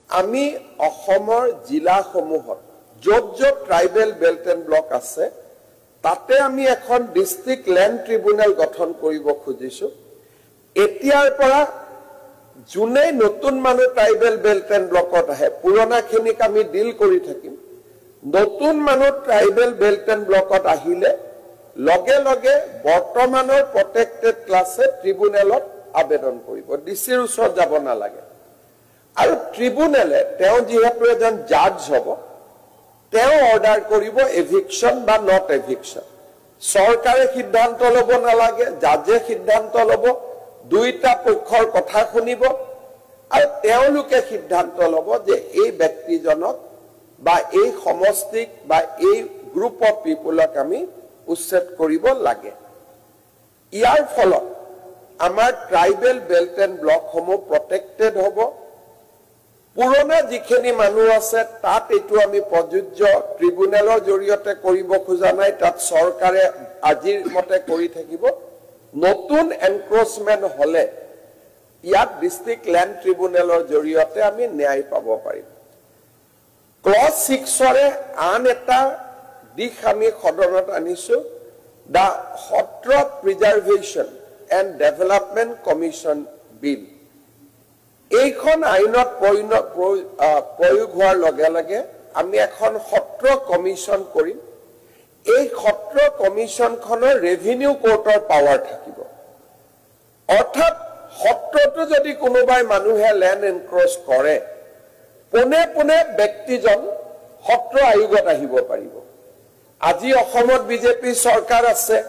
আমি অসমৰ জিলাসমূহত য'ত য'ত ট্ৰাইবেল বেল্ট এণ্ড ব্লক আছে তাতে আমি এখন ডিস্ট্ৰিক্ট ল্যান্ড ট্ৰিব্যুনেল গঠন কৰিব খুজিছো এতিয়াৰ পৰা জুনে নতুন মানুহ ট্ৰাইবেল বেল্ট এণ্ড ব্লকত আহে পুৰণাখিনিক আমি ডিল কৰি থাকিম নতুন মানুহ ট্ৰাইবেল বেল্ট এণ্ড ব্লকত আহিলে লগে লগে বৰ্তমানৰ প্ৰটেক্টেড ক্লাছে ট্ৰিব্যুনেলত আবেদন কৰিব ডিচিৰ ওচৰত যাব নালাগে আৰু ট্ৰিব্যুনেলে তেওঁ যেহেতু এজন জাজ হ'ব তেওঁ অৰ্ডাৰ কৰিব এভিকশন বা নট এভিকশন চৰকাৰে সিদ্ধান্ত ল'ব নালাগে জাজে সিদ্ধান্ত ল'ব দুইটা পক্ষৰ কথা শুনিব আৰু তেওঁলোকে সিদ্ধান্ত ল'ব যে এই ব্যক্তিজনক বা এই সমষ্টিক বা এই গ্ৰুপ অফ পিপলক আমি উচ্ছেদ কৰিব লাগে ইয়াৰ ফলত আমাৰ ট্ৰাইবেল বেল্ট এণ্ড ব্লকসমূহ প্ৰটেক্টেড হ'ব পুৰণা যিখিনি মানুহ আছে তাত এটো আমি প্ৰযোজ্য ট্ৰিব্যুনেলৰ জৰিয়তে কৰিব খোজা নাই তাত চৰকাৰে আজিৰ মতে কৰি থাকিব নতুন এনক্ৰোচমেন্ট হলে ইয়াত ডিস্ট্ৰিক্ট ল্যান্ড ট্ৰিব্যুনেলৰ জৰিয়তে আমি ন্যায় পাব পাৰিম ক্লজ 6 ৰে আন এটা দিশ আমি সদনত আনিছো দা সত্ৰ প্ৰিজাৰ্ভেশ্যন এণ্ড ডেভেলপমেন্ট কমিশ্যন বিল এইখন আইনত প্ৰয়োগ হোৱাৰ লগে লগে আমি এখন সত্ৰ কমিশ্যন কৰিম এই সত্ৰ কমিশ্যনখনৰ ৰেভিনিউ কোৰ্টৰ পাৱাৰ থাকিব অৰ্থাৎ সত্ৰটো যদি কোনোবাই মানুহে ল্যান্ড এনক্ৰোচ কৰে পোনে পোনে ব্যক্তিজন সত্ৰ আয়োগত আহিব পাৰিব আজি অসমত বিজেপি চৰকাৰ আছে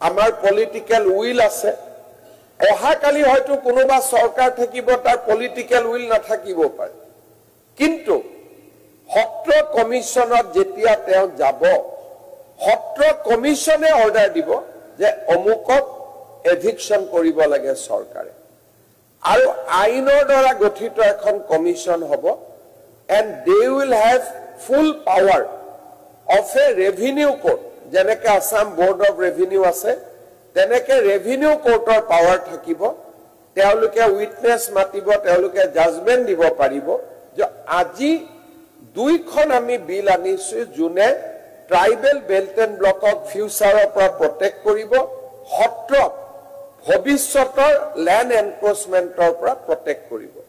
আমাৰ পলিটিক্যাল উইল আছে অহাকালি হয়তো কোনোবা চৰকাৰ থাকিব তাৰ পলিটিক্যাল উইল নাথাকিব পাৰে কিন্তু সত্ৰ কমিশ্যনত যেতিয়া তেওঁ যাব সত্ৰ কমিশ্যনে অৰ্ডাৰ দিব যে অমুকক এভিকশন কৰিব লাগে চৰকাৰে আৰু আইনৰ দ্বাৰা গঠিত এখন কমিশ্যন হ'ব and they will have full power of A revenue court যেনেকৈ আসাম বোৰ্ড অফ ৰেভিনিউ আছে তেনেকৈ ৰেভিনিউ কোৰ্টৰ পাৱাৰ থাকিব তেওঁলোকে উইটনেছ মাতিব তেওঁলোকে জাজমেন্ট দিব পাৰিব যে আজি দুইখন আমি বিল আনিছো যোনে ট্ৰাইবেল বেল্ট এণ্ড ব্লকক ফিউচাৰৰ পৰা প্ৰটেক্ট কৰিব সত্ৰক ভৱিষ্যতৰ ল্যান্ড এনক্ৰোচমেন্টৰ পৰা প্ৰটেক্ট কৰিব